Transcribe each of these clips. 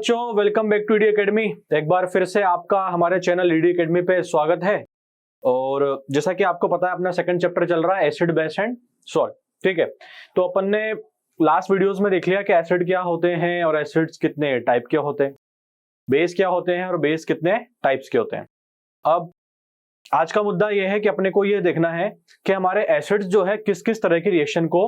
बच्चों, welcome back to ED academy. एक बार फिर से आपका हमारे चैनल ईडी एकेडमी पे स्वागत है। और जैसा कि आपको पता है, अपना सेकंड चैप्टर चल रहा है एसिड, बेस एंड सॉल्ट। ठीक है, तो अपन ने लास्ट वीडियोस में देख लिया कि एसिड क्या होते हैं और एसिड्स कितने टाइप के होते हैं, बेस क्या होते हैं और बेस कितने टाइप्स के होते हैं। अब आज का मुद्दा यह है कि अपने को यह देखना है कि हमारे एसिड्स जो है किस किस तरह की रिएक्शन को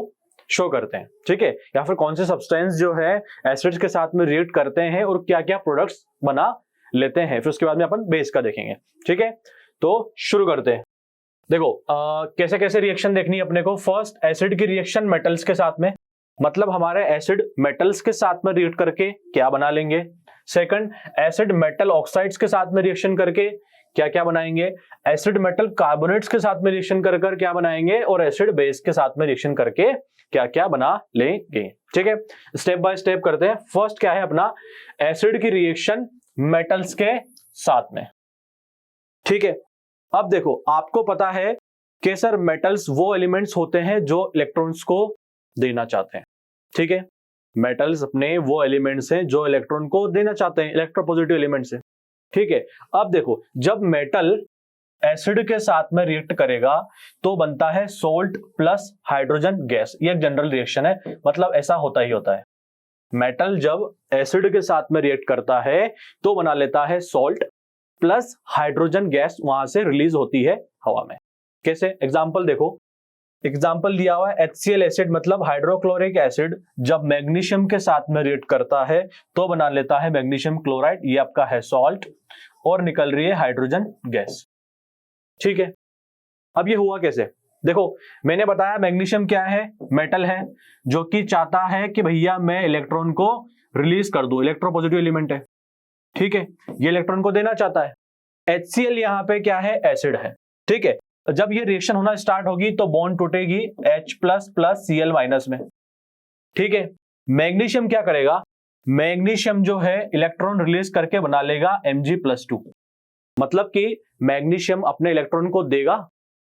शो करते हैं, ठीक है, या फिर कौन से सब्सटेंस जो है एसिड्स के साथ में रिएक्ट करते हैं और क्या क्या प्रोडक्ट्स बना लेते हैं। फिर उसके बाद में अपन बेस का देखेंगे। ठीक है, तो शुरू करते हैं। देखो कैसे कैसे रिएक्शन देखनी है अपने को। फर्स्ट, एसिड की रिएक्शन मेटल्स के साथ में, मतलब हमारे एसिड मेटल्स के साथ में रिएक्ट करके क्या बना लेंगे। सेकंड, एसिड मेटल ऑक्साइड्स के साथ में रिएक्शन करके क्या क्या बनाएंगे। एसिड मेटल कार्बोनेट्स के साथ में रिएक्शन कर कर क्या बनाएंगे, और एसिड बेस के साथ में रिएक्शन करके क्या क्या बना लेंगे। ठीक है, स्टेप बाय स्टेप करते हैं। फर्स्ट क्या है अपना, एसिड की रिएक्शन मेटल्स के साथ में। ठीक है, अब देखो आपको पता है कि सर मेटल्स वो एलिमेंट्स होते हैं जो इलेक्ट्रॉन्स को देना चाहते हैं। ठीक है, मेटल्स अपने वो एलिमेंट्स हैं जो इलेक्ट्रॉन को देना चाहते हैं, इलेक्ट्रोपॉजिटिव एलिमेंट्स हैं। ठीक है, अब देखो जब मेटल एसिड के साथ में रिएक्ट करेगा तो बनता है सोल्ट प्लस हाइड्रोजन गैस। ये एक जनरल रिएक्शन है, मतलब ऐसा होता ही होता है। मेटल जब एसिड के साथ में रिएक्ट करता है तो बना लेता है सोल्ट प्लस हाइड्रोजन गैस, वहां से रिलीज होती है हवा में। कैसे, एग्जांपल देखो, एग्जांपल दिया हुआ है HCl एसिड, मतलब हाइड्रोक्लोरिक एसिड जब मैग्नीशियम के साथ में रिएक्ट करता है तो बना लेता है मैग्नीशियम क्लोराइड, ये आपका है सॉल्ट, और निकल रही है हाइड्रोजन गैस। ठीक है, अब ये हुआ कैसे, देखो मैंने बताया मैग्नीशियम क्या है, मेटल है जो कि चाहता है कि भैया मैं इलेक्ट्रॉन को रिलीज कर दूं, इलेक्ट्रोपॉजिटिव एलिमेंट है। ठीक है, ये इलेक्ट्रॉन को देना चाहता है। HCl यहां पे क्या है, एसिड है। ठीक है, जब ये रिएक्शन होना स्टार्ट होगी तो बॉन्ड टूटेगी H plus plus Cl minus में। ठीक है, मैग्नीशियम क्या करेगा, मैग्नीशियम जो है इलेक्ट्रॉन रिलीज करके बना लेगा Mg+2, मतलब कि मैग्नीशियम अपने इलेक्ट्रॉन को देगा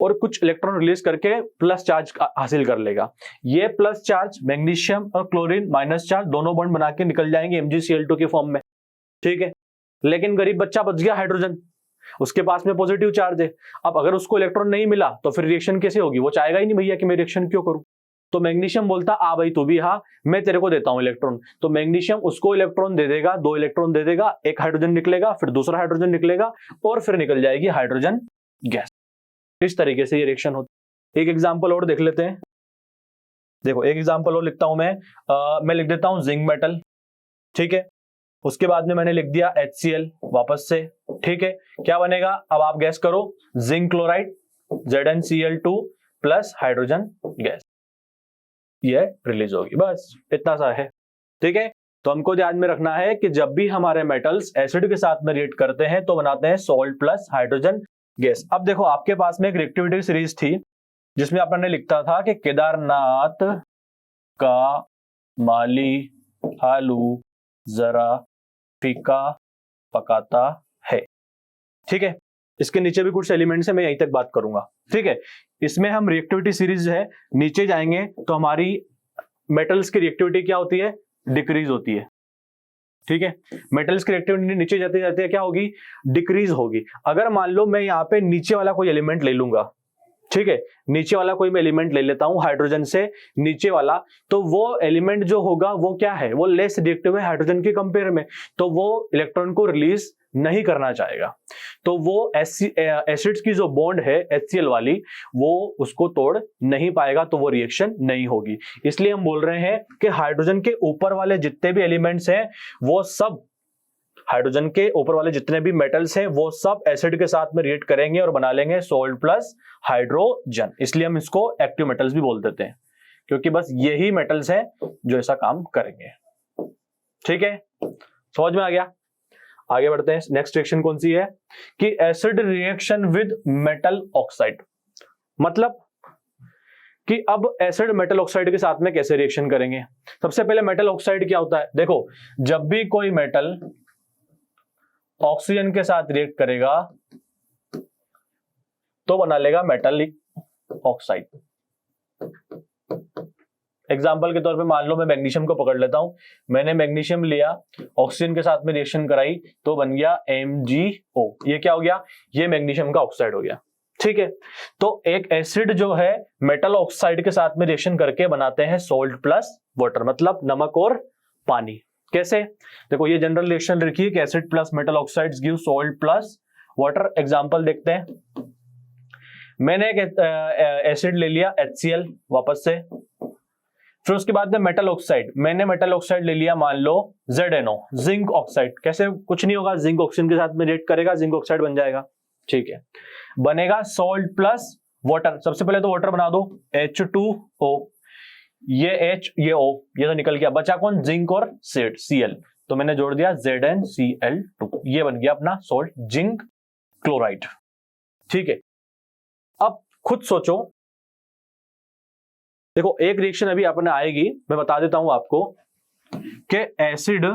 और कुछ इलेक्ट्रॉन रिलीज करके प्लस चार्ज हासिल कर लेगा। ये प्लस चार्ज मैग्नीशियम और क्लोरीन माइनस चार्ज दोनों बॉन्ड बना के निकल जाएंगे MgCl2 के फॉर्म में। ठीक है, लेकिन गरीब बच्चा बच गया हाइड्रोजन, उसके पास में पॉजिटिव चार्ज है। अब अगर उसको इलेक्ट्रॉन नहीं मिला तो फिर रिएक्शन कैसे होगी, वो चाहेगा ही नहीं भैया कि मैं रिएक्शन क्यों करूं। तो मैग्नीशियम बोलता आ भाई तू भी, हाँ मैं तेरे को देता हूं इलेक्ट्रॉन। तो मैग्नीशियम उसको इलेक्ट्रॉन दे देगा, 2 इलेक्ट्रॉन दे देगा, एक हाइड्रोजन निकलेगा, फिर दूसरा हाइड्रोजन निकलेगा और फिर निकल जाएगी हाइड्रोजन गैस। इस तरीके से ये रिएक्शन होती है। एक एग्जांपल और देख लेते हैं। देखो एक एग्जांपल और लिखता हूं मैं लिख देता हूं जिंक मेटल। ठीक है, उसके बाद में मैंने लिख दिया HCl वापस से। ठीक है, क्या बनेगा, अब आप गैस करो, zinc chloride ZnCl2 plus hydrogen gas, ये रिलीज होगी, बस इतना सा है। ठीक है, तो हमको ध्यान में रखना है कि जब भी हमारे मेटल्स एसिड के साथ में रिएक्ट करते हैं तो बनाते हैं सोल्ट प्लस हाइड्रोजन गैस। अब देखो आपके पास में एक रिएक्टिविटी सीरीज थी जिसमें आपने लिखता था कि केदारनाथ का माली आलू जरा फीका पकाता है। ठीक है, इसके नीचे भी कुछ एलिमेंट्स है, मैं यहीं तक बात करूंगा। ठीक है, इसमें हम रिएक्टिविटी सीरीज है, नीचे जाएंगे तो हमारी मेटल्स की रिएक्टिविटी क्या होती है, डिक्रीज होती है। ठीक है, मेटल्स की रिएक्टिविटी नीचे जाते जाते क्या होगी, डिक्रीज होगी। अगर मान लो मैं यहाँ पे नीचे वाला कोई एलिमेंट ले लूंगा, ठीक है, नीचे वाला कोई मैं एलिमेंट ले लेता हूं हाइड्रोजन से नीचे वाला, तो वो एलिमेंट जो होगा वो क्या है, वो लेस रिएक्टिव है हाइड्रोजन के कंपेयर में, तो वो इलेक्ट्रॉन को रिलीज नहीं करना चाहेगा। तो वो एसिड्स की जो बॉन्ड है HCl वाली, वो उसको तोड़ नहीं पाएगा, तो वो रिएक्शन नहीं होगी। इसलिए हम बोल रहे हैं कि हाइड्रोजन के ऊपर वाले जितने भी एलिमेंट्स हैं वो सब, हाइड्रोजन के ऊपर वाले जितने भी मेटल्स हैं वो सब एसिड के साथ में रिएक्ट करेंगे और बना लेंगे सोल्ट प्लस हाइड्रोजन। इसलिए हम इसको एक्टिव मेटल्स भी बोल देते हैं, क्योंकि बस यही मेटल्स हैं जो ऐसा काम करेंगे। ठीक है, समझ में आ गया। आगे बढ़ते हैं। नेक्स्ट रिएक्शन कौन सी है कि acid reaction with metal oxide, मतलब कि अब एसिड मेटल ऑक्साइड के साथ में कैसे रिएक्शन करेंगे। सबसे पहले मेटल ऑक्साइड क्या होता है, देखो जब भी कोई मेटल ऑक्सीजन के साथ रिएक्ट करेगा तो बना लेगा मेटालिक ऑक्साइड। एग्जाम्पल के तौर पे मान लो मैं मैग्नीशियम को पकड़ लेता हूं, मैंने मैग्नीशियम लिया, ऑक्सीजन के साथ में रिएक्शन कराई तो बन गया MgO। ये क्या हो गया, ये मैग्नीशियम का ऑक्साइड हो गया। ठीक है, तो एक एसिड जो है मेटल ऑक्साइड के साथ में रिएक्शन करके बनाते हैं सोल्ट प्लस वाटर, मतलब नमक और पानी। कैसे, देखो ये जनरल रिएक्शन लिखी है कि acid plus metal oxides give salt plus water. Example देखते हैं, मैंने एक एसिड ले लिया HCl वापस से, फिर उसके बाद में मेटल ऑक्साइड, मैंने मेटल ऑक्साइड ले लिया मान लो ZnO, जिंक ऑक्साइड। कैसे, कुछ नहीं होगा, जिंक ऑक्सीजन के साथ में रिएक्ट करेगा, जिंक ऑक्साइड बन जाएगा। ठीक है, बनेगा सोल्ट प्लस वाटर। सबसे पहले तो वाटर बना दो, H2O, ये H ये O, ये तो निकल गया, बचा कौन, जिंक और Cl, तो मैंने जोड़ दिया ZnCl2, ये बन गया अपना सोल्ट, जिंक क्लोराइड। ठीक है, अब खुद सोचो, देखो एक रिएक्शन अभी अपने आएगी, मैं बता देता हूं आपको कि एसिड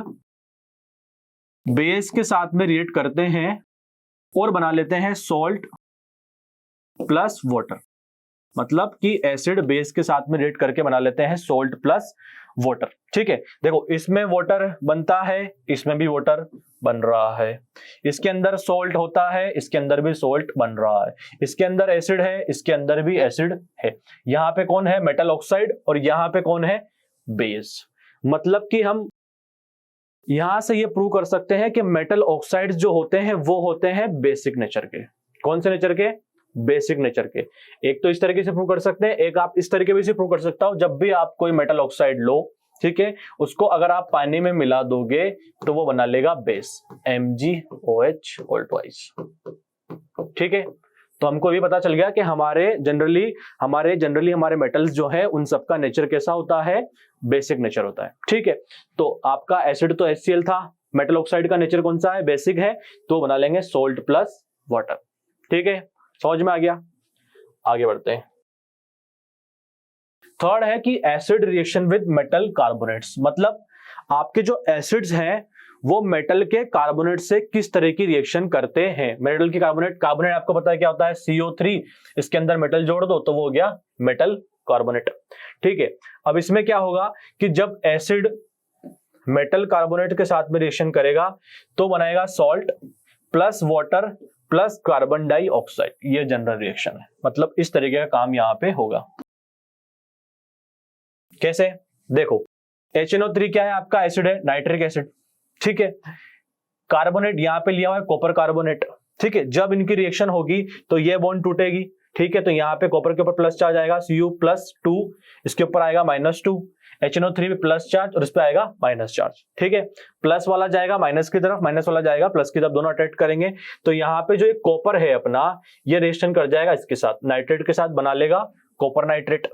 बेस के साथ में रिएक्ट करते हैं और बना लेते हैं सोल्ट प्लस वाटर, मतलब कि एसिड बेस के साथ में रिएक्ट करके बना लेते हैं सोल्ट प्लस वाटर। ठीक है, देखो इसमें वाटर बनता है, इसमें भी वाटर बन रहा है, इसके अंदर सोल्ट होता है, इसके अंदर भी सोल्ट बन रहा है, इसके अंदर एसिड है, इसके अंदर भी एसिड है। यहां पे कौन है, मेटल ऑक्साइड, और यहां पे कौन है, बेस। मतलब कि हम यहां से ये प्रूव कर सकते हैं कि मेटल ऑक्साइड्स जो होते हैं वो होते हैं बेसिक नेचर के। कौन से नेचर के, बेसिक नेचर के। एक तो इस तरीके से प्रूव कर सकते हैं, एक आप इस तरीके से प्रूव कर सकता हो, जब भी आप कोई मेटल ऑक्साइड लो, ठीक है, उसको अगर आप पानी में मिला दोगे तो वो बना लेगा बेस, MgOH ऑल ट्वाइस। ठीक है, तो हमको भी पता चल गया कि हमारे जनरली हमारे मेटल्स जो है उन सबका नेचर कैसा होता है, बेसिक नेचर होता है। ठीक है, तो आपका एसिड तो HCl था, मेटल ऑक्साइड का नेचर कौन सा है, बेसिक है, तो बना लेंगे सोल्ट प्लस वाटर। ठीक है, समझ में आ गया, आगे बढ़ते हैं। थर्ड है कि acid reaction with metal carbonates, मतलब आपके जो एसिड्स हैं वो मेटल के कार्बोनेट से किस तरह की रिएक्शन करते हैं। मेटल की कार्बोनेट आपको पता है क्या होता है, CO3, इसके अंदर मेटल जोड़ दो तो वो हो गया मेटल कार्बोनेट। ठीक है, अब इसमें क्या होगा कि जब एसिड मेटल कार्बोनेट के साथ में रिएक्शन करेगा तो बनाएगा salt plus water plus carbon dioxide, ये जनरल रिएक्शन है, मतलब इस तरीके का काम यहां पे होगा। कैसे, देखो HNO3 क्या है, आपका एसिड है, नाइट्रिक एसिड। ठीक है, कार्बोनेट यहां पे लिया हुआ है कॉपर कार्बोनेट। ठीक है, जब इनकी रिएक्शन होगी तो ये बॉन्ड टूटेगी। ठीक है, तो यहाँ पे कॉपर के ऊपर प्लस चार्ज आएगा, Cu+2, इसके ऊपर आएगा -2, HNO3 पे प्लस चार्ज और इस पे आएगा माइनस चार्ज। ठीक है, प्लस वाला जाएगा माइनस की तरफ, माइनस वाला जाएगा प्लस की तरफ, दोनों अट्रैक्ट करेंगे, तो यहाँ पे जो एक कॉपर है अपना, ये रिएक्शन कर जाएगा इसके साथ, नाइट्रेट के साथ बना लेगा कॉपर नाइट्रेट।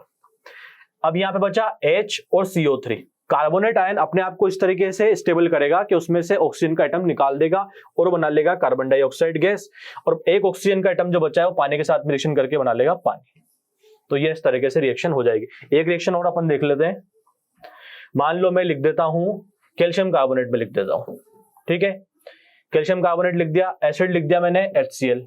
अब यहाँ पे बचा H और CO3, कार्बोनेट आयन अपने आप को इस तरीके से स्टेबल करेगा कि उसमें से ऑक्सीजन का एटम निकाल देगा और बना लेगा कार्बन डाइऑक्साइड गैस, और एक ऑक्सीजन का एटम जो बचा है वो पानी के साथ में रिएक्शन करके बना लेगा पानी। तो ये इस तरीके से रिएक्शन हो जाएगी। एक रिएक्शन और अपन देख लेते हैं, मान लो मैं लिख देता हूं कैल्शियम कार्बोनेट में लिख देता हूं। ठीक है, कैल्शियम कार्बोनेट लिख दिया, एसिड लिख दिया मैंने HCl।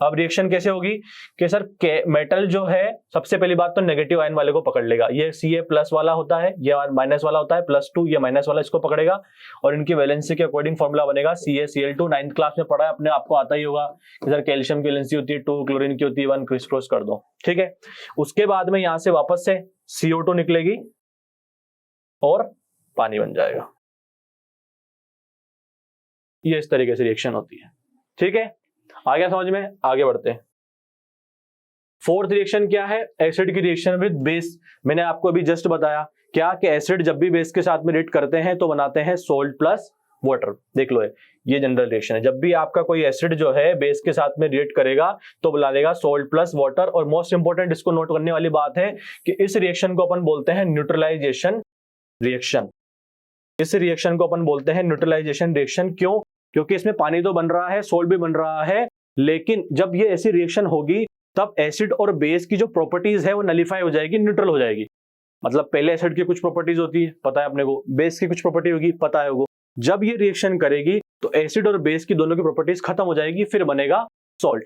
अब रिएक्शन कैसे होगी कि सर मेटल जो है, सबसे पहली बात तो नेगेटिव आयन वाले को पकड़ लेगा, ये Ca+ वाला होता है, ये माइनस वाला होता है, +2, ये माइनस वाला इसको पकड़ेगा, और इनकी वैलेंसी के अकॉर्डिंग फॉर्मूला बनेगा CaCl2। 9th क्लास में पढ़ा है अपने, आपको आता ही होगा कि सर कैल्शियम की वैलेंसी होती है 2, क्लोरीन की होती है 1, क्रिस क्रॉस कर दो। ठीक है, उसके बाद में यहां से वापस से CO2 निकलेगी और पानी बन जाएगा। ये इस तरीके से रिएक्शन होती है। ठीक है, आ गया समझ में, आगे बढ़ते हैं। फोर्थ रिएक्शन क्या है, एसिड की रिएक्शन विद बेस। मैंने आपको अभी जस्ट बताया क्या कि एसिड जब भी बेस के साथ में रिएक्ट करते हैं तो बनाते हैं सोल्ट प्लस वाटर। देख लो, ये जनरल रिएक्शन है, जब भी आपका कोई एसिड जो है बेस के साथ में रिएक्ट करेगा तो बना लेगा सोल्ट प्लस वाटर। और मोस्ट इंपोर्टेंट इसको नोट करने वाली बात है कि इस रिएक्शन को अपन बोलते हैं न्यूट्रलाइजेशन रिएक्शन। इस रिएक्शन को अपन बोलते हैं न्यूट्रलाइजेशन रिएक्शन। क्यों? क्योंकि इसमें पानी तो बन रहा है, सोल्ट भी बन रहा है, लेकिन जब ये ऐसी रिएक्शन होगी तब एसिड और बेस की जो प्रॉपर्टीज है वो नलिफाई हो जाएगी, न्यूट्रल हो जाएगी। मतलब पहले एसिड की कुछ प्रॉपर्टीज होती है, पता है अपने को, बेस की कुछ प्रॉपर्टी होगी, पता है वो। जब ये रिएक्शन करेगी तो एसिड और बेस की दोनों की प्रॉपर्टीज खत्म हो जाएगी, फिर बनेगा सॉल्ट।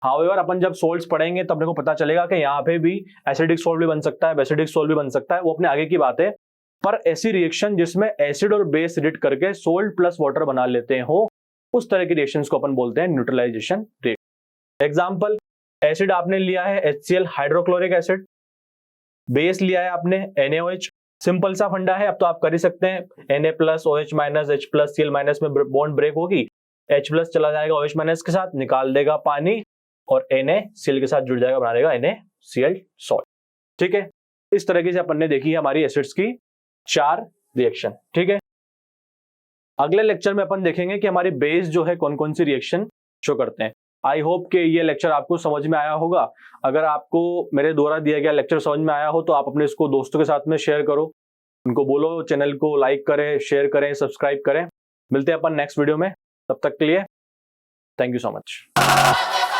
हाउएवर अपन जब सोल्ट्स पढ़ेंगे तब अपने को पता चलेगा कि यहाँ पे भी एसिडिक सोल्ट भी बन सकता है, बेसिडिक सोल्ट भी बन सकता है, वो अपने आगे की बात है। पर ऐसी रिएक्शन जिसमें एसिड और बेस रिएक्ट करके सोल्ट प्लस वाटर बना लेते हो, उस तरह की रिएक्शंस को अपन बोलते हैं न्यूट्रलाइजेशन रिएक्शन। एग्जांपल, एसिड आपने लिया है HCl हाइड्रोक्लोरिक एसिड, बेस लिया है आपने NaOH। सिंपल सा फंडा है, अब तो आप कर ही सकते हैं, Na plus OH minus H plus Cl minus में बॉन्ड ब्रेक होगी, H प्लस चला जाएगा OH माइनस के साथ, निकाल देगा पानी और NaCl के साथ जुड़ जाएगा, बना देगा NaCl सॉल्ट। ठीक है, इस तरीके से अपन ने देखी है हमारी एसिड्स की 4 रिएक्शन। ठीक है, अगले लेक्चर में अपन देखेंगे कि हमारी बेस जो है कौन कौन सी रिएक्शन शो करते हैं। आई होप कि ये लेक्चर आपको समझ में आया होगा। अगर आपको मेरे द्वारा दिया गया लेक्चर समझ में आया हो तो आप अपने इसको दोस्तों के साथ में शेयर करो, उनको बोलो चैनल को लाइक करें, शेयर करें, सब्सक्राइब करें। मिलते हैं अपन नेक्स्ट वीडियो में, तब तक के लिए थैंक यू सो मच।